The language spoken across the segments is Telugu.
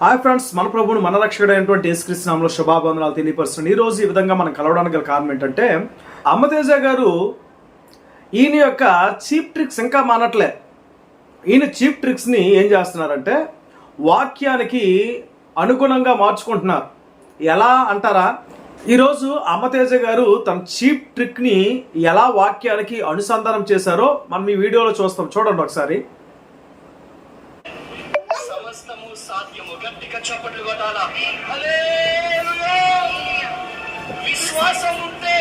హాయ్ ఫ్రెండ్స్, మన ప్రభువును మన రక్షకుడైనటువంటి యేసుక్రీస్తు నామములో శుభాబంధనాలు తెలియపరుస్తున్నాను. ఈరోజు ఈ విధంగా మనం కలవడానికి గల కారణం ఏంటంటే, అమ్మతేజ గారు ఈయన యొక్క చీప్ ట్రిక్స్ ఇంకా మానట్లే. ఈయన చీప్ ట్రిక్స్ని ఏం చేస్తున్నారంటే వాక్యానికి అనుగుణంగా మార్చుకుంటున్నారు. ఎలా అంటారా? ఈరోజు అమ్మతేజ గారు తన చీప్ ట్రిక్ని ఎలా వాక్యానికి అనుసంధానం చేశారో మనం ఈ వీడియోలో చూస్తాం. చూడండి ఒకసారి. గట్టిగా చప్పట్లు కొట్టాలా? హల్లెలూయా! విశ్వాసం ఉంటే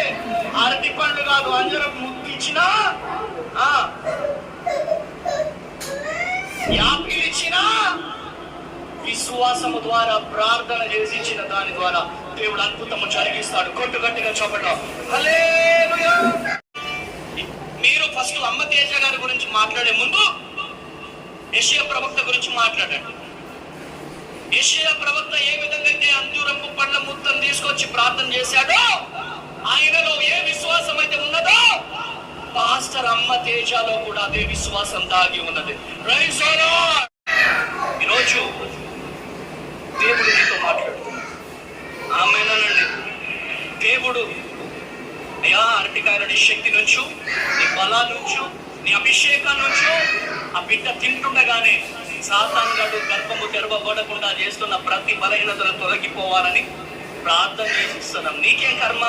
అరటి పండు కాదు అంజరపు ముద్దు ఇచ్చినా, యాపిల్ ఇచ్చినా, విశ్వాసము ద్వారా ప్రార్థన చేసి ఇచ్చిన దాని ద్వారా దేవుడు అద్భుతము జరిగిస్తాడు. కొట్టు గట్టిగా చప్పట్లు. హల్లెలూయా! మీరు ఫస్ట్ అమ్మ తేజ గారి గురించి మాట్లాడే ముందు యెషయా ప్రవక్త గురించి మాట్లాడండి. యెషయా ప్రవక్త ఏ విధంగా అయితే అంజూరపు పండ్ల ముద్దను తీసుకొచ్చి ప్రార్థన చేశాడో, ఆయనలో ఏ విశ్వాసం అయితే ఉన్నదో పాస్టర్ అమ్మ తేజలో కూడా అదే విశ్వాసం దాగి ఉన్నది. Praise the Lord. ఈరోజు దేవుడు నీతో మాట్లాడుతున్నాడు. ఆమేనండి. దేవుడు అయ్యా అరటికాయల నీ శక్తి నుంచు, నీ బలాల నుంచు, నీ అభిషేకం నుంచు ఆ బిడ్డ తింటుండగానే సాతానుగాడు గర్భము తెరవబడకుండా చేస్తున్న ప్రతి బలహీనతను తొలగిపోవాలని ప్రార్థన చేసిస్తున్నాం. నీకేం కర్మ?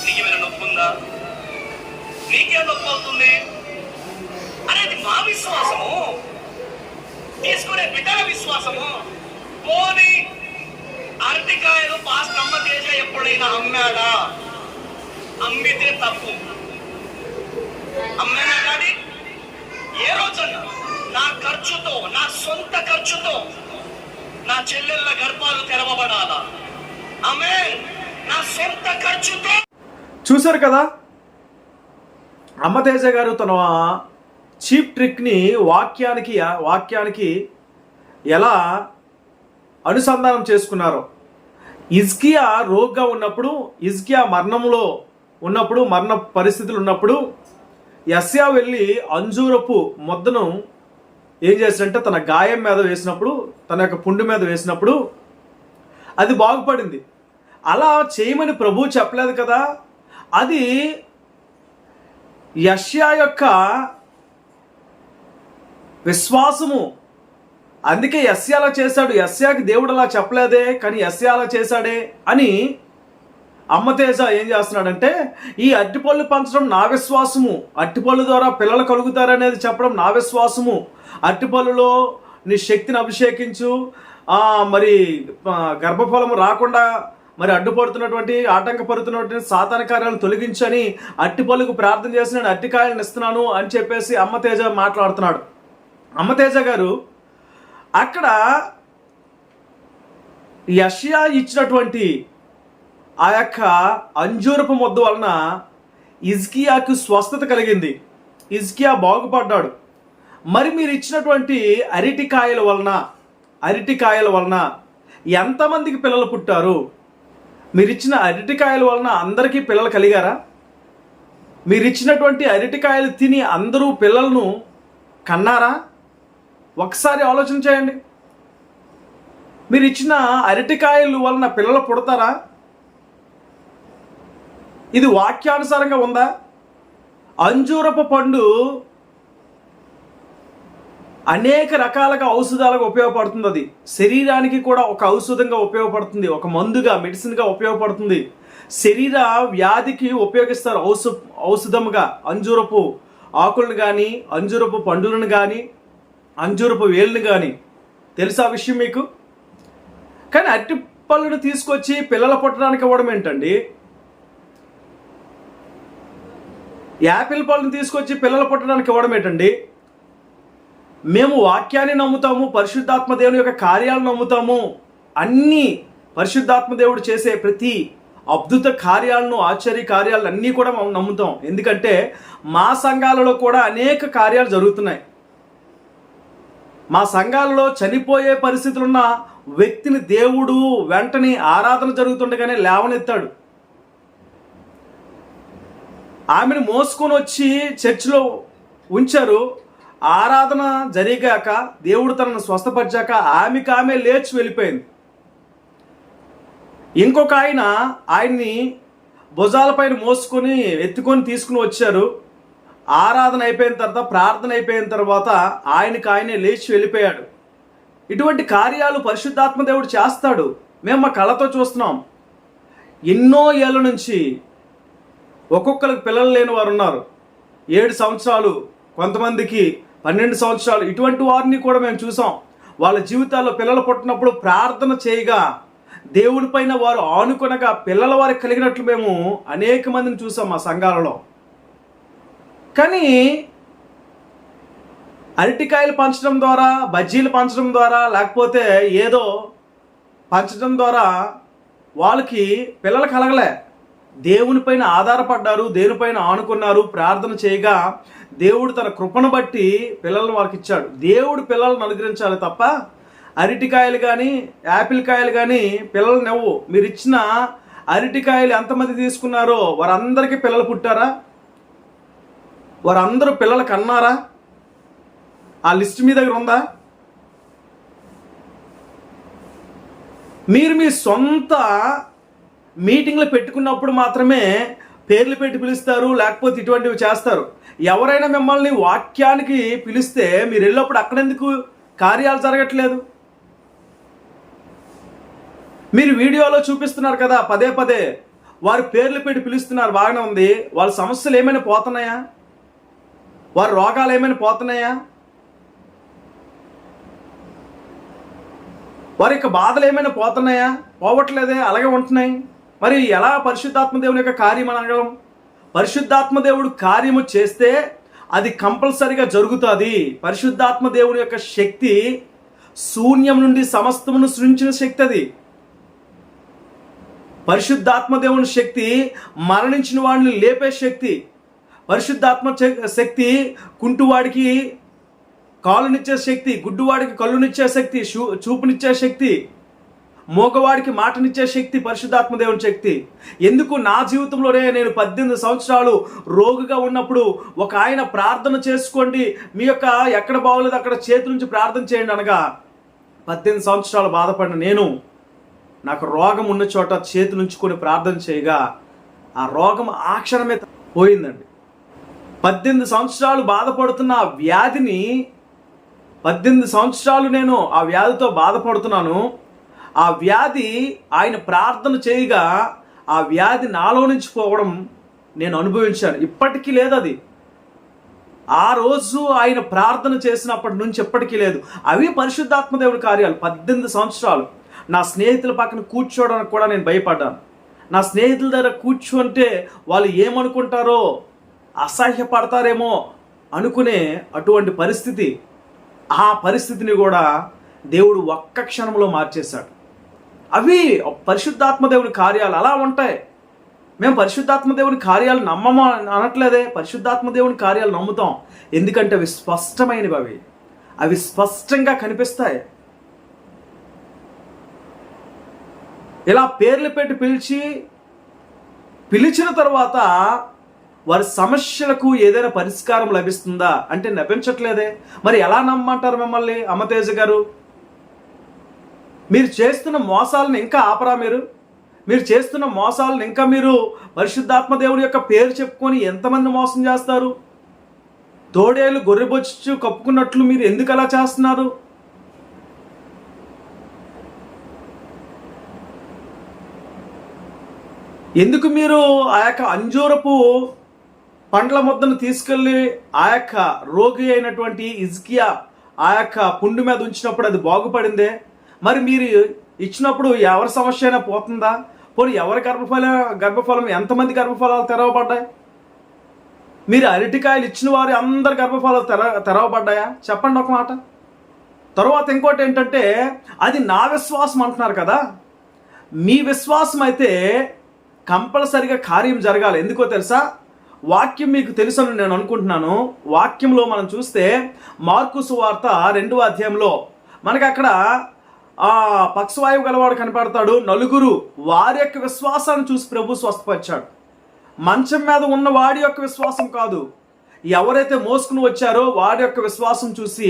నీకేమైనా నొప్పి ఉందా? నీకేం నొప్పి అవుతుంది అనేది మా విశ్వాసము, తీసుకునే బిడ్డల విశ్వాసము. పోనీ అరటికాయలు పాస్టర్ అమ్మ తేజ ఎప్పుడైనా అమ్మాడా? అమ్మితే తప్పు. అమ్మేనా డాడీ? ఏ రోజన్నా నా ఖర్చుతో, నా సొంత ఖర్చుతో నా చెల్లెళ్ళ గర్భాలు తెరవబడాలా? ఆమేన్. నా సొంత ఖర్చుతో. చూశారు కదా, అమ్మతేజ గారు తన చీప్ ట్రిక్ని వాక్యానికి ఎలా అనుసంధానం చేసుకున్నారో. హిజ్కియా రోగ్గా ఉన్నప్పుడు, హిజ్కియా మరణ పరిస్థితులు ఉన్నప్పుడు యెషయా వెళ్ళి అంజూరపు ముద్దను ఏం చేశాడంటే తన గాయం మీద వేసినప్పుడు, తన యొక్క పుండు మీద వేసినప్పుడు అది బాగుపడింది. అలా చేయమని ప్రభువు చెప్పలేదు కదా. అది యెషయా యొక్క విశ్వాసము. అందుకే యెషయా అలా చేశాడు. యెషయాకి దేవుడు అలా చెప్పలేదే, కానీ యెషయా అలా చేశాడే అని అమ్మతేజ ఏం చేస్తున్నాడంటే, ఈ అరటిపళ్ళు పంచడం నా విశ్వాసము, అరటిపళ్ళు ద్వారా పిల్లలు కలుగుతారనేది చెప్పడం నా విశ్వాసము, అరటిపళ్ళులో నీ శక్తిని అభిషేకించు, మరి గర్భఫలము రాకుండా మరి అడ్డుపడుతున్నటువంటి ఆటంకపడుతున్నటువంటి సాతాన కార్యాలను తొలగించని అరటిపళ్ళుకు ప్రార్థన చేసి నేను అరటికాయలను ఇస్తున్నాను అని చెప్పేసి అమ్మతేజ మాట్లాడుతున్నాడు. అమ్మతేజ గారు అక్కడ యెషయా ఇచ్చినటువంటి ఆ యొక్క అంజూరపు ముద్ద వలన హిజ్కియాకు స్వస్థత కలిగింది. హిజ్కియా బాగుపడ్డాడు. మరి మీరు ఇచ్చినటువంటి అరటికాయల వలన ఎంతమందికి పిల్లలు పుట్టారు? మీరు ఇచ్చిన అరటికాయల వలన అందరికీ పిల్లలు కలిగారా? మీరు ఇచ్చినటువంటి అరటికాయలు తిని అందరూ పిల్లలను కన్నారా? ఒకసారి ఆలోచన చేయండి. మీరు ఇచ్చిన అరటికాయల వలన పిల్లలు పుడతారా? ఇది వాక్యానుసారంగా ఉందా? అంజూరపు పండు అనేక రకాలుగా ఔషధాలుగా ఉపయోగపడుతుంది. అది శరీరానికి కూడా ఒక ఔషధంగా ఉపయోగపడుతుంది, ఒక మందుగా, మెడిసిన్గా ఉపయోగపడుతుంది. శరీర వ్యాధికి ఉపయోగిస్తారు ఔషధముగా అంజూరపు ఆకులను కానీ, అంజూరపు పండులను కానీ, అంజూరపు వేళ్ళను కానీ. తెలుసా విషయం మీకు? కానీ అరటి పళ్ళను తీసుకొచ్చి పిల్లలు పుట్టడానికి ఇవ్వడం ఏంటండి? యాపిల్ పళ్ళను తీసుకొచ్చి పిల్లలు పుట్టడానికి ఇవ్వడం ఏంటండి? మేము వాక్యాన్ని నమ్ముతాము, పరిశుద్ధాత్మ దేవుని యొక్క కార్యాలను నమ్ముతాము. అన్నీ పరిశుద్ధాత్మ దేవుడు చేసే ప్రతి అద్భుత కార్యాలను, ఆశ్చర్య కార్యాలను అన్నీ కూడా మనం నమ్ముతాం. ఎందుకంటే మా సంఘాలలో కూడా అనేక కార్యాలు జరుగుతున్నాయి. మా సంఘాలలో చనిపోయే పరిస్థితులున్న వ్యక్తిని దేవుడు వెంటనే ఆరాధన జరుగుతుండగానే లేవనెత్తాడు. ఆమెను మోసుకొని వచ్చి చర్చిలో ఉంచారు. ఆరాధన జరిగాక దేవుడు తనను స్వస్థపరిచాక ఆమె లేచి వెళ్ళిపోయింది. ఇంకొక ఆయన్ని భుజాలపైన మోసుకొని ఎత్తుకొని తీసుకుని వచ్చారు. ఆరాధన అయిపోయిన తర్వాత, ప్రార్థన అయిపోయిన తర్వాత ఆయనే లేచి వెళ్ళిపోయాడు. ఇటువంటి కార్యాలు పరిశుద్ధాత్మ దేవుడు చేస్తాడు. మేము మా కళ్ళతో చూస్తున్నాం. ఎన్నో ఏళ్ళ నుంచి ఒక్కొక్కరికి పిల్లలు లేని వారు ఉన్నారు. 7 సంవత్సరాలు, కొంతమందికి 12 సంవత్సరాలు, ఇటువంటి వారిని కూడా మేము చూసాం. వాళ్ళ జీవితాల్లో పిల్లలు పుట్టినప్పుడు ప్రార్థన చేయగా దేవుని పైన వారు ఆనుకొనగా పిల్లల వారికి కలిగినట్లు మేము అనేక మందిని చూసాం మా సంఘాలలో. కానీ అరటికాయలు పంచడం ద్వారా, బజ్జీలు పంచడం ద్వారా, లేకపోతే ఏదో పంచడం ద్వారా వాళ్ళకి పిల్లలు కలగలే. దేవునిపైన ఆధారపడ్డారు, దేవునిపైన ఆనుకున్నారు. ప్రార్థన చేయగా దేవుడు తన కృపను బట్టి పిల్లలను వారికి ఇచ్చాడు. దేవుడు పిల్లలను అనుగ్రహించాలి తప్ప అరటికాయలు కానీ, యాపిల్ కాయలు కానీ పిల్లలు నవ్వు. మీరు ఇచ్చిన అరటికాయలు ఎంతమంది తీసుకున్నారో వారందరికీ పిల్లలు పుట్టారా? వారందరూ పిల్లలు కన్నారా? ఆ లిస్ట్ మీ దగ్గర ఉందా? మీరు మీ సొంత మీటింగ్లు పెట్టుకున్నప్పుడు మాత్రమే పేర్లు పెట్టి పిలుస్తారు, లేకపోతే ఇటువంటివి చేస్తారు. ఎవరైనా మిమ్మల్ని వాక్యానికి పిలిస్తే మీరు వెళ్ళినప్పుడు అక్కడెందుకు కార్యాలు జరగట్లేదు? మీరు వీడియోలో చూపిస్తున్నారు కదా, పదే పదే వారి పేర్లు పెట్టి పిలుస్తున్నారు, బాగానే ఉంది. వాళ్ళ సమస్యలు ఏమైనా పోతున్నాయా? వారి రోగాలు ఏమైనా పోతున్నాయా? వారి యొక్క బాధలు ఏమైనా పోతున్నాయా? పోవట్లేదే, అలాగే ఉంటున్నాయి. మరి ఎలా పరిశుద్ధాత్మ దేవుని యొక్క కార్యం అనగలం? పరిశుద్ధాత్మ దేవుడు కార్యము చేస్తే అది కంపల్సరిగా జరుగుతుంది. పరిశుద్ధాత్మ దేవుని యొక్క శక్తి శూన్యం నుండి సమస్తమును సృష్టించిన శక్తి. అది పరిశుద్ధాత్మ దేవుని శక్తి మరణించిన వాడిని లేపే శక్తి. పరిశుద్ధాత్మ శక్తి కుంటువాడికి కాలునిచ్చే శక్తి, గుడ్డువాడికి కళ్ళునిచ్చే శక్తి, చూపునిచ్చే శక్తి, మోగవాడికి మాటనిచ్చే శక్తి పరిశుద్ధాత్మ దేవుని శక్తి. ఎందుకు నా జీవితంలోనే నేను 18 సంవత్సరాలు రోగిగా ఉన్నప్పుడు ఒక ఆయన ప్రార్థన చేసుకోండి, మీ యొక్క ఎక్కడ బాగోలేదు అక్కడ చేతి నుంచి ప్రార్థన చేయండి అనగా 18 సంవత్సరాలు బాధపడిన నేను నాకు రోగం ఉన్న చోట చేతి నుంచుకొని ప్రార్థన చేయగా ఆ రోగం ఆ క్షణమే పోయిందండి. 18 సంవత్సరాలు బాధపడుతున్న ఆ వ్యాధిని, 18 సంవత్సరాలు నేను ఆ వ్యాధితో బాధపడుతున్నాను. ఆ వ్యాధి ఆయన ప్రార్థన చేయగా ఆ వ్యాధి నాలో నుంచి పోవడం నేను అనుభవించాను. ఇప్పటికీ లేదు అది. ఆ రోజు ఆయన ప్రార్థన చేసినప్పటి నుంచి ఎప్పటికీ లేదు. అవి పరిశుద్ధాత్మ దేవుని కార్యాలు. 18 సంవత్సరాలు నా స్నేహితుల పక్కన కూర్చోవడానికి కూడా నేను భయపడ్డాను. నా స్నేహితుల దగ్గర కూర్చుంటే వాళ్ళు ఏమనుకుంటారో, అసహ్యపడతారేమో అనుకునే అటువంటి పరిస్థితి. ఆ పరిస్థితిని కూడా దేవుడు ఒక్క క్షణంలో మార్చేశాడు. అవి పరిశుద్ధాత్మ దేవుని కార్యాలు అలా ఉంటాయి. మేము పరిశుద్ధాత్మ దేవుని కార్యాలు నమ్మము అనట్లేదే, పరిశుద్ధాత్మ దేవుని కార్యాలు నమ్ముతాం. ఎందుకంటే అవి స్పష్టమైనవి, అవి స్పష్టంగా కనిపిస్తాయి. ఇలా పేర్లు పెట్టి పిలిచిన తర్వాత వారి సమస్యలకు ఏదైనా పరిష్కారం లభిస్తుందా అంటే లభించట్లేదే. మరి ఎలా నమ్మంటారు మిమ్మల్ని అమ్మతేజ గారు? మీరు చేస్తున్న మోసాలను ఇంకా ఆపరా? మీరు చేస్తున్న మోసాలను ఇంకా మీరు పరిశుద్ధాత్మ దేవుడి యొక్క పేరు చెప్పుకొని ఎంతమంది మోసం చేస్తారు? తోడేలు గొర్రెబొచ్చు కప్పుకున్నట్లు మీరు ఎందుకు అలా చేస్తున్నారు? ఎందుకు మీరు ఆ యొక్క అంజూరపు పండ్ల ముద్దను తీసుకెళ్ళి ఆ యొక్క రోగి అయినటువంటి హిజ్కియా ఆ యొక్క పుండు మీద ఉంచినప్పుడు అది బాగుపడిందే? మరి మీరు ఇచ్చినప్పుడు ఎవరి సమస్య అయినా పోతుందా? పోనీ ఎవరి గర్భఫలం ఎంతమంది గర్భఫలాలు తెరవబడ్డాయి? మీరు అరటికాయలు ఇచ్చిన వారు అందరి గర్భఫలాలు తెరవబడ్డాయా? చెప్పండి ఒక మాట. తర్వాత ఇంకోటి ఏంటంటే, అది నా విశ్వాసం అంటున్నారు కదా. మీ విశ్వాసం అయితే కంపల్సరిగా కార్యం జరగాలి. ఎందుకో తెలుసా? వాక్యం మీకు తెలుసని నేను అనుకుంటున్నాను. వాక్యంలో మనం చూస్తే మార్కు సువార్త 2వ అధ్యాయంలో మనకి అక్కడ పక్షవాయువు గలవాడు కనపడతాడు. 4 వారి యొక్క విశ్వాసాన్ని చూసి ప్రభు స్వస్థపరిచాడు. మంచం మీద ఉన్న వాడి యొక్క విశ్వాసం కాదు, ఎవరైతే మోసుకుని వచ్చారో వారి యొక్క విశ్వాసం చూసి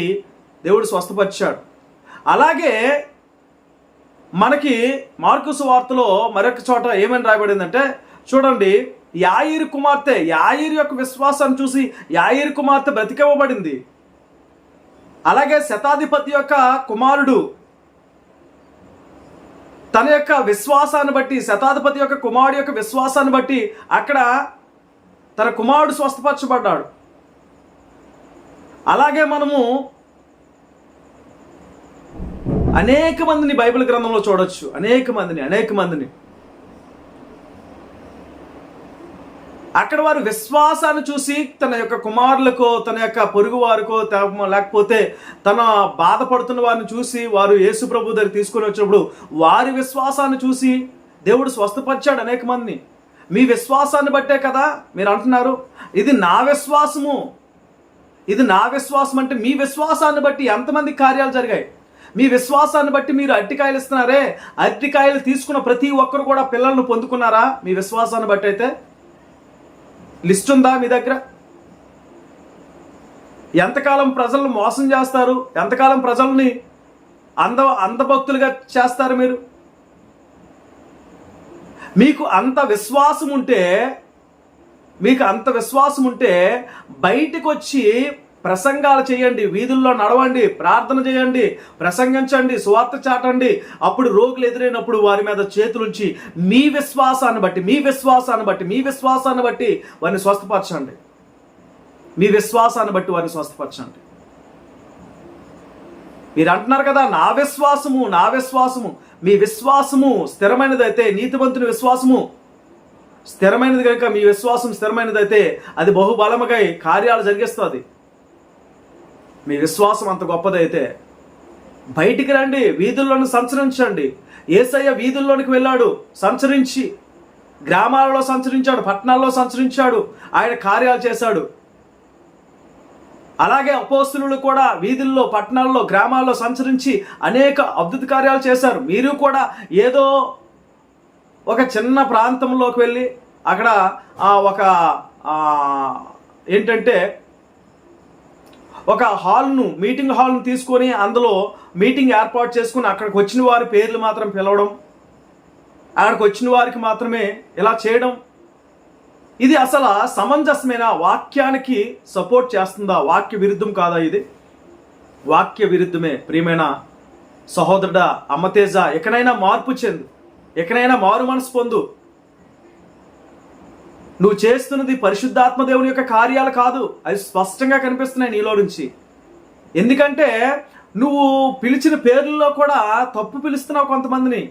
దేవుడు స్వస్థపరిచాడు. అలాగే మనకి మార్కు సువార్తలో మరొక చోట ఏమని రాయబడిందంటే చూడండి, యాయీరు కుమార్తె, యాయీరు యొక్క విశ్వాసాన్ని చూసి యాయీరు కుమార్తె బ్రతికివ్వబడింది. అలాగే శతాధిపతి యొక్క కుమారుడు తన యొక్క విశ్వాసాన్ని బట్టి, శతాధిపతి యొక్క కుమారుడు యొక్క విశ్వాసాన్ని బట్టి అక్కడ తన కుమారుడు స్వస్థపరచబడ్డాడు. అలాగే మనము అనేక మందిని బైబిల్ గ్రంథంలో చూడొచ్చు. అనేక మందిని అక్కడ వారు విశ్వాసాన్ని చూసి తన యొక్క కుమారులకో, తన యొక్క పొరుగు వారికో, లేకపోతే తన బాధపడుతున్న వారిని చూసి వారు యేసు ప్రభు దగ్గర తీసుకొని వచ్చినప్పుడు వారి విశ్వాసాన్ని చూసి దేవుడు స్వస్థపరిచాడు అనేక మందిని. మీ విశ్వాసాన్ని బట్టే కదా మీరు అంటున్నారు ఇది నా విశ్వాసము, ఇది నా విశ్వాసం. అంటే మీ విశ్వాసాన్ని బట్టి ఎంతమంది కార్యాలు జరిగాయి? మీ విశ్వాసాన్ని బట్టి మీరు అరటికాయలు ఇస్తున్నారే, అరటికాయలు తీసుకున్న ప్రతి ఒక్కరు కూడా పిల్లలను పొందుకున్నారా? మీ విశ్వాసాన్ని బట్టి అయితే లిస్ట్ ఉందా మీ దగ్గర? ఎంతకాలం ప్రజలను మోసం చేస్తారు, ఎంతకాలం ప్రజల్ని అంధభక్తులుగా చేస్తారు మీరు? మీకు అంత విశ్వాసం ఉంటే బయటకు వచ్చి ప్రసంగాలు చేయండి, వీధుల్లో నడవండి, ప్రార్థన చేయండి, ప్రసంగించండి, సువార్త చాటండి. అప్పుడు రోగులు ఎదురైనప్పుడు వారి మీద చేతులుంచి మీ విశ్వాసాన్ని బట్టి వారిని స్వస్థపరచండి. మీరు అంటున్నారు కదా నా విశ్వాసము. మీ విశ్వాసము స్థిరమైనదైతే, నీతిమంతుని విశ్వాసము స్థిరమైనది కనుక మీ విశ్వాసం స్థిరమైనదైతే అది బహుబలముగా కార్యాలు జరిగిస్తుంది. మీ విశ్వాసం అంత గొప్పదైతే బయటికి రండి, వీధుల్లోని సంచరించండి. యేసయ్య వీధుల్లోనికి వెళ్ళాడు, సంచరించి గ్రామాలలో సంచరించాడు, పట్టణాల్లో సంచరించాడు, ఆయన కార్యాలు చేశాడు. అలాగే అపోస్తలులు కూడా వీధుల్లో, పట్టణాల్లో, గ్రామాల్లో సంచరించి అనేక అద్భుత కార్యాలు చేశారు. మీరు కూడా ఏదో ఒక చిన్న ప్రాంతంలోకి వెళ్ళి అక్కడ ఒక మీటింగ్ హాల్ను తీసుకొని అందులో మీటింగ్ ఏర్పాటు చేసుకుని అక్కడికి వచ్చిన వారి పేర్లు మాత్రం పిలవడం, అక్కడికి వచ్చిన వారికి మాత్రమే ఇలా చేయడం, ఇది అసలు సమంజసమైన వాక్యానికి సపోర్ట్ చేస్తుందా? వాక్య విరుద్ధం కాదా? ఇది వాక్య విరుద్ధమే. ప్రియమైన సహోదరుడా, అమ్మతేజ, ఎక్కడైనా మార్పు చెందు, ఎక్కడైనా మారు మనసు పొందు. నువ్వు చేస్తున్నది పరిశుద్ధాత్మ దేవుని యొక్క కార్యాలు కాదు, అవి స్పష్టంగా కనిపిస్తున్నాయి నీలో నుంచి. ఎందుకంటే నువ్వు పిలిచిన పేర్లలో కూడా తప్పు పిలుస్తున్నావు కొంతమందిని.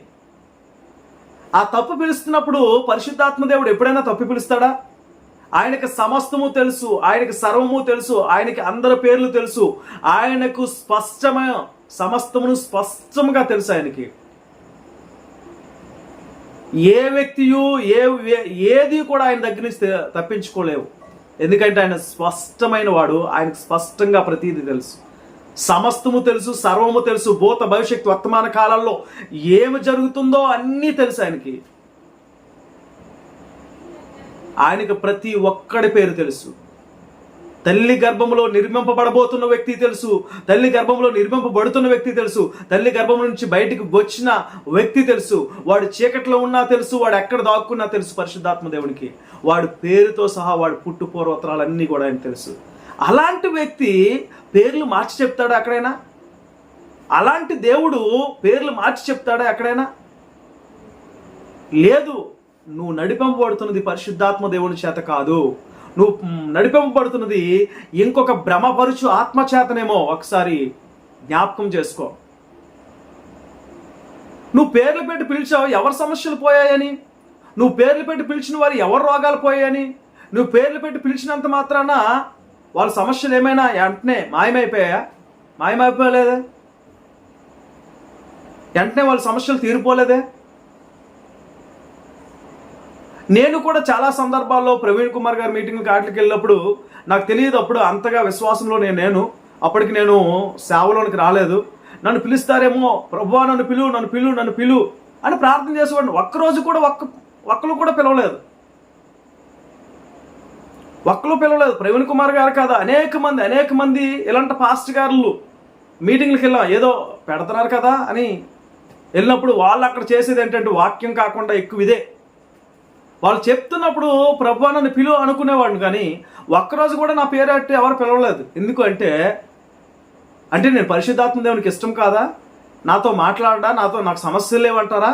ఆ తప్పు పిలుస్తున్నప్పుడు పరిశుద్ధాత్మ దేవుడు ఎప్పుడైనా తప్పు పిలుస్తాడా? ఆయనకు సమస్తము తెలుసు, ఆయనకు సర్వము తెలుసు, ఆయనకి అందరి పేర్లు తెలుసు, ఆయనకు సమస్తమును స్పష్టముగా తెలుసు. ఆయనకి ఏ వ్యక్తియు ఏది కూడా ఆయన దగ్గర నుంచి తప్పించుకోలేవు. ఎందుకంటే ఆయన స్పష్టమైన వాడు, ఆయనకు స్పష్టంగా ప్రతీది తెలుసు, సమస్తము తెలుసు, సర్వము తెలుసు, భూత భవిష్యత్తు వర్తమాన కాలాల్లో ఏమి జరుగుతుందో అన్నీ తెలుసు ఆయనకి. ఆయనకు ప్రతి ఒక్కడి పేరు తెలుసు. తల్లి గర్భంలో నిర్మింపబడబోతున్న వ్యక్తి తెలుసు, తల్లి గర్భంలో నిర్మింపబడుతున్న వ్యక్తి తెలుసు, తల్లి గర్భం నుంచి బయటికి వచ్చిన వ్యక్తి తెలుసు, వాడు చీకట్లో ఉన్నా తెలుసు, వాడు ఎక్కడ దాక్కున్నా తెలుసు పరిశుద్ధాత్మ దేవునికి. వాడు పేరుతో సహా వాడు పుట్టు పూర్వోత్తరాలన్నీ కూడా ఆయన తెలుసు. అలాంటి వ్యక్తి పేర్లు మార్చి చెప్తాడా ఎక్కడైనా? అలాంటి దేవుడు పేర్లు మార్చి చెప్తాడా ఎక్కడైనా? లేదు. నువ్వు నడిపింపబడుతున్నది పరిశుద్ధాత్మ దేవుని చేత కాదు, నువ్వు నడిపింపబడుతున్నది ఇంకొక భ్రమపరుచు ఆత్మ చేతనేమో. ఒకసారి జ్ఞాపకం చేసుకో. నువ్వు పేర్లు పెట్టి పిలిచావు ఎవరి సమస్యలు పోయాయని, నువ్వు పేర్లు పెట్టి పిలిచిన వారు ఎవరు రోగాలు పోయాయని, నువ్వు పేర్లు పెట్టి పిలిచినంత మాత్రాన వాళ్ళ సమస్యలు ఏమైనా వెంటనే మాయమైపోయాయా? మాయమైపోలేదే. వెంటనే వాళ్ళ సమస్యలు తీరిపోలేదే. నేను కూడా చాలా సందర్భాల్లో ప్రవీణ్ కుమార్ గారి మీటింగ్ కాట్లకి వెళ్ళినప్పుడు నాకు తెలియదు, అప్పుడు అంతగా విశ్వాసంలో అప్పటికి నేను సేవలోనికి రాలేదు. నన్ను పిలుస్తారేమో, ప్రభువా నన్ను పిలు అని ప్రార్థన చేసేవాడిని. ఒక్కరోజు కూడా ఒక్కరు కూడా పిలవలేదు. ఒక్కరు పిలవలేదు. ప్రవీణ్ కుమార్ గారు కాదు, అనేక మంది ఇలాంటి పాస్ట్ గారులు మీటింగ్లకు వెళ్ళాం, ఏదో పెడుతున్నారు కదా అని వెళ్ళినప్పుడు వాళ్ళు అక్కడ చేసేది ఏంటంటే వాక్యం కాకుండా ఎక్కువ ఇదే. వాళ్ళు చెప్తున్నప్పుడు ప్రభువా నన్ను పిలువ అనుకునేవాడిని, కానీ ఒక్కరోజు కూడా నా పేరు అంటే ఎవరు పిలవలేదు. ఎందుకు అంటే నేను పరిశుద్ధాత్మ దేవునికి ఇష్టం కాదా, నాతో మాట్లాడడా, నాకు సమస్యలు లేవంటారా?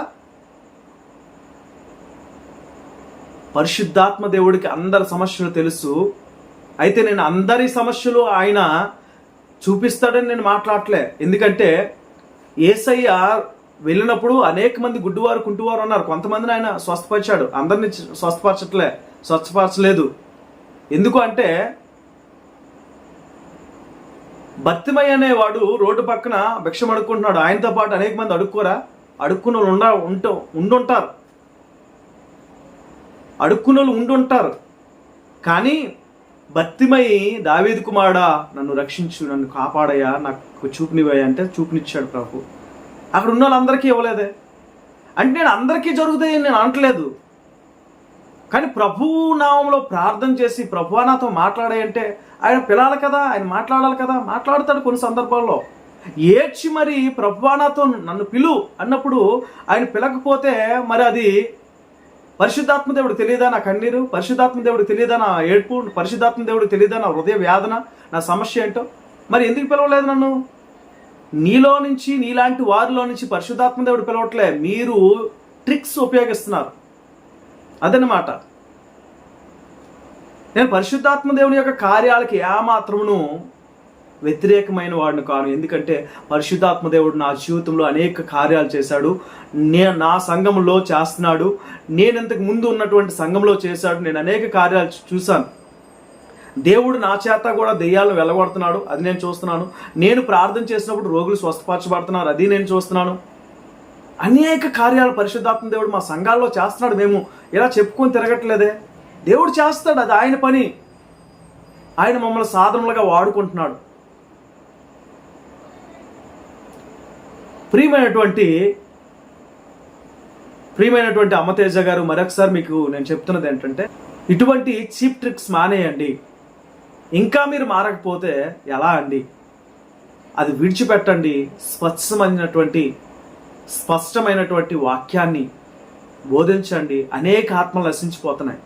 పరిశుద్ధాత్మ దేవుడికి అందరి సమస్యలు తెలుసు. అయితే నేను అందరి సమస్యలు ఆయన చూపిస్తాడని నేను మాట్లాడలే. ఎందుకంటే యేసయ్య వెళ్ళినప్పుడు అనేక మంది గుడ్డివారు కుంటివారు ఉన్నారు, కొంతమందిని ఆయన స్వస్థపరిచాడు, అందరినీ స్వస్థపరచలేదు. ఎందుకు అంటే బర్తిమయ్య అనేవాడు రోడ్డు పక్కన భిక్షం అడుక్కుంటున్నాడు, ఆయనతో పాటు అనేక మంది అడుక్కున్న వాళ్ళు ఉండుంటారు. కానీ బర్తిమయి దావీదు కుమారుడా నన్ను రక్షించు, నన్ను కాపాడయ్యా, నాకు చూపునివయ్యా అంటే చూపునిచ్చాడు ప్రభు. అక్కడ ఉన్న వాళ్ళందరికీ ఇవ్వలేదే. అంటే నేను అందరికీ జరుగుతాయని నేను అనట్లేదు, కానీ ప్రభువు నామంలో ప్రార్థన చేసి ప్రభువా నాతో మాట్లాడాయంటే ఆయన పిలాలి కదా, ఆయన మాట్లాడాలి కదా, మాట్లాడతాడు కొన్ని సందర్భాల్లో. ఏడ్చి మరి ప్రభువా నాతో నన్ను పిలు అన్నప్పుడు ఆయన పిలకపోతే మరి అది పరిశుద్ధాత్మ దేవుడికి తెలియదా నా కన్నీరు, పరిశుద్ధాత్మ దేవుడికి తెలియదా నా ఏడ్పు, పరిశుద్ధాత్మ దేవుడికి తెలియదా నా హృదయ వేదన, నా సమస్య ఏంటో? మరి ఎందుకు పిలవలేదు నన్ను? నీలో నుంచి, నీలాంటి వారిలో నుంచి పరిశుద్ధాత్మ దేవుడు పిలవట్లే, మీరు ట్రిక్స్ ఉపయోగిస్తున్నారు. అదనమాట. నేను పరిశుద్ధాత్మ దేవుని యొక్క కార్యాలకి ఏమాత్రమును వ్యతిరేకమైన వాడిని కాను. ఎందుకంటే పరిశుద్ధాత్మ దేవుడు నా జీవితంలో అనేక కార్యాలు చేశాడు, నా సంఘంలో చేస్తున్నాడు, నేను ఇంతకు ముందు ఉన్నటువంటి సంఘంలో చేశాడు. నేను అనేక కార్యాలు చూశాను. దేవుడు నా చేత కూడా దెయ్యాలను వెళ్ళగొడుతున్నాడు, అది నేను చూస్తున్నాను. నేను ప్రార్థన చేసినప్పుడు రోగులు స్వస్థపరచబడుతున్నారు, అది నేను చూస్తున్నాను. అనేక కార్యాలు పరిశుద్ధాత్మ దేవుడు మా సంఘాల్లో చేస్తున్నాడు. మేము ఇలా చెప్పుకొని తిరగట్లేదే, దేవుడు చేస్తాడు, అది ఆయన పని. ఆయన మమ్మల్ని సాధనలుగా వాడుకుంటున్నాడు. ప్రియమైనటువంటి అమ్మతేజ గారు, మరొకసారి మీకు నేను చెప్తున్నది ఏంటంటే ఇటువంటి చీప్ ట్రిక్స్ మానేయండి. ఇంకా మీరు మారకపోతే ఎలా అండి? అది విడిచిపెట్టండి. స్పష్టమైనటువంటి వాక్యాన్ని బోధించండి. అనేక ఆత్మలు నశించిపోతున్నాయి.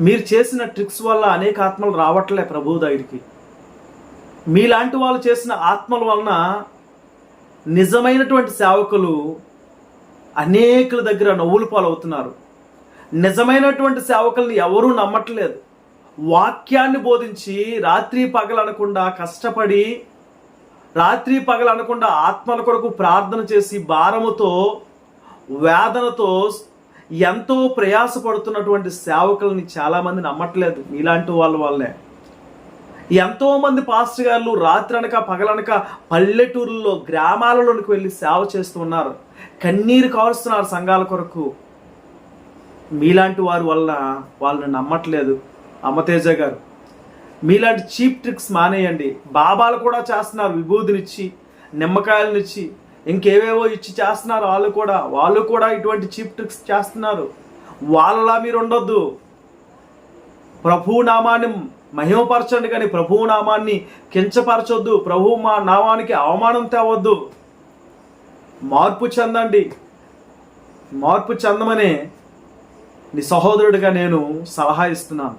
మీరు చేసిన ట్రిక్స్ వల్ల అనేక ఆత్మలు రావట్లే ప్రభువు దగ్గరికి. మీలాంటి వాళ్ళు చేసిన ఆత్మల వలన నిజమైనటువంటి సేవకులు అనేకుల దగ్గర నవ్వులు పాలవుతున్నారు. నిజమైనటువంటి సేవకుల్ని ఎవరూ నమ్మట్లేదు. వాక్యాన్ని బోధించి రాత్రి పగలనకుండా కష్టపడి, రాత్రి పగలనకుండా ఆత్మల కొరకు ప్రార్థన చేసి, భారముతో వేదనతో ఎంతో ప్రయాసపడుతున్నటువంటి సేవకుల్ని చాలామంది నమ్మట్లేదు. మీలాంటి వాళ్ళ వల్లే ఎంతోమంది పాస్టర్ గారు రాత్రి అనక పగలనక పల్లెటూరుల్లో గ్రామాలలోనికి వెళ్ళి సేవ చేస్తూ ఉన్నారు, కన్నీరు కారుస్తున్నారు సంఘాల కొరకు. మీలాంటి వారి వల్ల వాళ్ళని నమ్మట్లేదు. అమ్మతేజ గారు, మీలాంటి చీప్ ట్రిక్స్ మానేయండి. బాబాలు కూడా చేస్తున్నారు, విభూతినిచ్చి, నిమ్మకాయలనిచ్చి, ఇంకేవేవో ఇచ్చి చేస్తున్నారు. వాళ్ళు కూడా ఇటువంటి చీప్ ట్రిక్స్ చేస్తున్నారు. వాళ్ళలా మీరు ఉండొద్దు. ప్రభువు నామాన్ని మహిమపరచండి, కానీ ప్రభువు నామాన్ని కించపరచొద్దు. ప్రభువు మా నామానికి అవమానం తేవద్దు. మార్పు చెందండి. మార్పు చెందమనే నీ సహోదరుడిగా నేను సలహా ఇస్తున్నాను.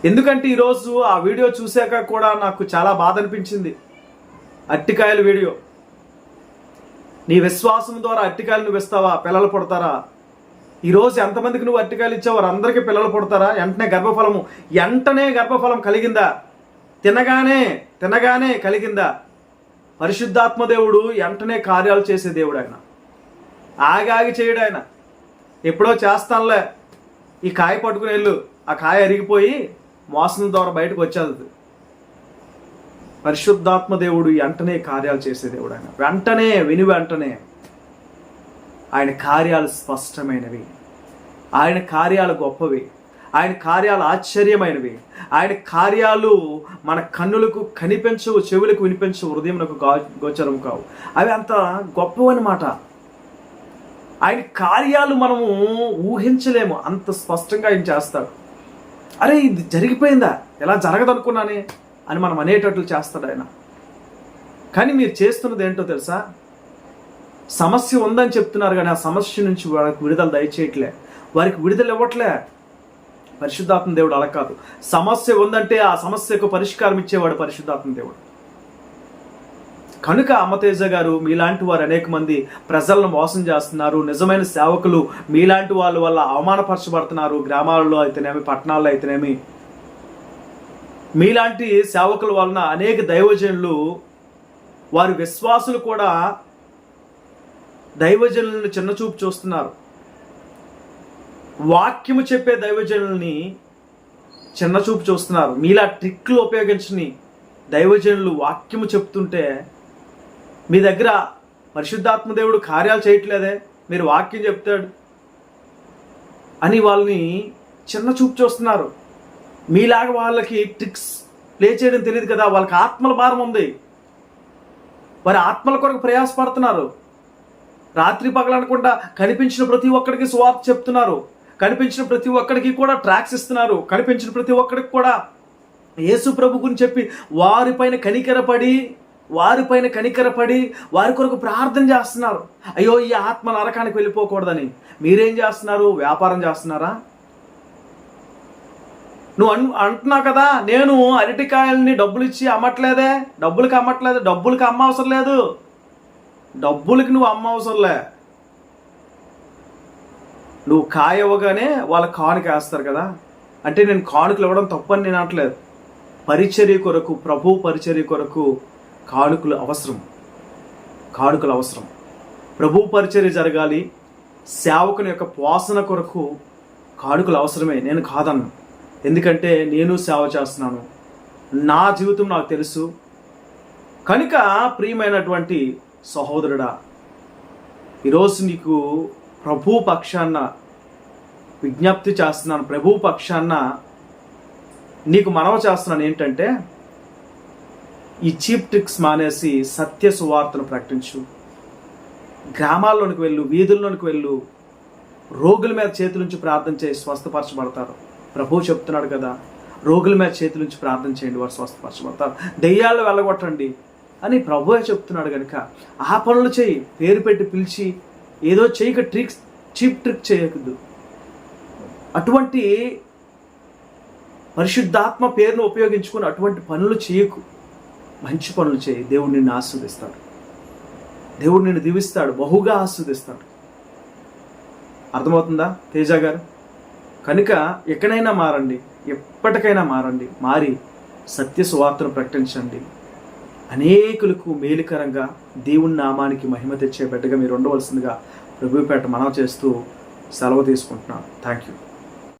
ఎందుకంటే ఈరోజు ఆ వీడియో చూశాక కూడా నాకు చాలా బాధ అనిపించింది. అట్టికాయల వీడియో. నీ విశ్వాసం ద్వారా అట్టికాయలు నువ్వు ఇస్తావా? పిల్లలు పుడతారా? ఈరోజు ఎంతమందికి నువ్వు అట్టికాయలు ఇచ్చావు? వారందరికీ పిల్లలు పుడతారా? వెంటనే గర్భఫలం కలిగిందా? తినగానే కలిగిందా? పరిశుద్ధాత్మ దేవుడు వెంటనే కార్యాలు చేసే దేవుడు. ఆయన ఆగి చేయడు. ఆయన ఎప్పుడో చేస్తానులే, ఈ కాయ పట్టుకుని వెళ్ళు, ఆ కాయ అరిగిపోయి మోసం ద్వారా బయటకు వచ్చేది. పరిశుద్ధాత్మ దేవుడు వెంటనే కార్యాలు చేసే దేవుడు. ఆయన వెంటనే ఆయన కార్యాలు స్పష్టమైనవి, ఆయన కార్యాలు గొప్పవి, ఆయన కార్యాలు ఆశ్చర్యమైనవి. ఆయన కార్యాలు మన కన్నులకు కనిపించవు, చెవులకు వినిపించవు, హృదయమునకు గోచరం కావు. అవి అంత గొప్పవన్నమాట. ఆయన కార్యాలు మనము ఊహించలేము, అంత స్పష్టంగా ఆయన చేస్తాడు. అరే ఇది జరిగిపోయిందా, ఎలా జరగదనుకున్నానే అని మనం అనేటట్లు చేస్తాడు ఆయన. కానీ మీరు చేస్తున్నది ఏంటో తెలుసా? సమస్య ఉందని చెప్తున్నారు కానీ ఆ సమస్య నుంచి వారికి విడుదల దయచేయట్లే, వారికి విడుదల ఇవ్వట్లే. పరిశుద్ధాత్మ దేవుడు అలా కాదు. సమస్య ఉందంటే ఆ సమస్యకు పరిష్కారం ఇచ్చేవాడు పరిశుద్ధాత్మ దేవుడు. కనుక అమ్మతేజ గారు, మీలాంటి వారు అనేక మంది ప్రజలను మోసం చేస్తున్నారు. నిజమైన సేవకులు మీలాంటి వాళ్ళ వల్ల అవమానపరచబడుతున్నారు. గ్రామాలలో అయితేనేమి, పట్టణాల్లో అయితేనేమి, మీలాంటి సేవకుల వలన అనేక దైవజనులు, వారి విశ్వాసులు కూడా దైవజనులను చిన్నచూపు చూస్తున్నారు. వాక్యము చెప్పే దైవజనుల్ని చిన్నచూపు చూస్తున్నారు. మీలా ట్రిక్లు ఉపయోగించని దైవజనులు వాక్యము చెప్తుంటే మీ దగ్గర పరిశుద్ధాత్మ దేవుడు కార్యాలు చేయట్లేదే, మీరు వాక్యం చెప్తాడు అని వాళ్ళని చిన్న చూపు చూస్తున్నారు. మీలాగా వాళ్ళకి ట్రిక్స్ ప్లే చేయడం తెలియదు కదా. వాళ్ళకి ఆత్మల భారం ఉంది, వారి ఆత్మల కొరకు ప్రయాసపడుతున్నారు. రాత్రి పగలనకుండా కనిపించిన ప్రతి ఒక్కడికి సువార్త చెప్తున్నారు. కనిపించిన ప్రతి ఒక్కడికి కూడా ట్రాక్స్ ఇస్తున్నారు. కనిపించిన ప్రతి ఒక్కడికి కూడా యేసు ప్రభు గురించి చెప్పి వారిపైన కనికరపడి వారి కొరకు ప్రార్థన చేస్తున్నారు. అయ్యో ఈ ఆత్మ నరకానికి వెళ్ళిపోకూడదని. మీరేం చేస్తున్నారు? వ్యాపారం చేస్తున్నారా? నువ్వు అంటున్నావు కదా, నేను అరటికాయల్ని డబ్బులు ఇచ్చి అమ్మట్లేదే, డబ్బులకి అమ్మ అవసరం లేదు. డబ్బులకి నువ్వు అమ్మ అవసరంలే. నువ్వు కాయ ఇవ్వగానే వాళ్ళ కానుక వేస్తారు కదా. అంటే నేను కానుకలు ఇవ్వడం తప్పని నేను అనట్లేదు. పరిచర్య కొరకు, ప్రభు పరిచర్య కొరకు కానుకలు అవసరం. ప్రభు పరిచర్య జరగాలి, సేవకుని యొక్క పోషణ కొరకు కానుకలు అవసరమే, నేను కాదన్ను. ఎందుకంటే నేను సేవ చేస్తున్నాను, నా జీవితం నాకు తెలుసు. కనుక ప్రియమైనటువంటి సహోదరుడా, ఈరోజు నీకు ప్రభు పక్షాన విజ్ఞప్తి చేస్తున్నాను, ప్రభు పక్షాన నీకు మనవి చేస్తున్నాను. ఏంటంటే ఈ చీప్ ట్రిక్స్ మానేసి సత్య సువార్తను ప్రకటించు. గ్రామాల్లోనికి వెళ్ళు, వీధుల్లోనికి వెళ్ళు. రోగుల మీద చేతులుంచి ప్రార్థన చేసి స్వస్థపరచబడతారు. ప్రభువు చెప్తున్నాడు కదా, రోగుల మీద చేతులుంచి ప్రార్థన చేయండి, వారు స్వస్థపరచబడతారు. దెయ్యాలు వెళ్ళగొట్టండి అని ప్రభువే చెప్తున్నాడు. కనుక ఆ పనులు చేయి. పేరు పెట్టి పిలిచి ఏదో చేయక చీప్ ట్రిక్ చేయకూడదు. అటువంటి పరిశుద్ధాత్మ పేరును ఉపయోగించుకుని అటువంటి పనులు చేయకు. మంచి పనులు చేయి. దేవుడు నిన్ను ఆస్వాదిస్తాడు, దేవుడు నిన్ను దీవిస్తాడు, బహుగా ఆస్వాదిస్తాడు. అర్థమవుతుందా తేజ గారు? కనుక ఎక్కడైనా మారండి, ఎప్పటికైనా మారి సత్య సువార్తను ప్రకటించండి. అనేకులకు మేలుకరంగా దేవుని నామానికి మహిమ తెచ్చే బిడ్డగా మీరు ఉండవలసిందిగా ప్రభువుపేట మనవి చేస్తూ సెలవు తీసుకుంటున్నాను. Thank you.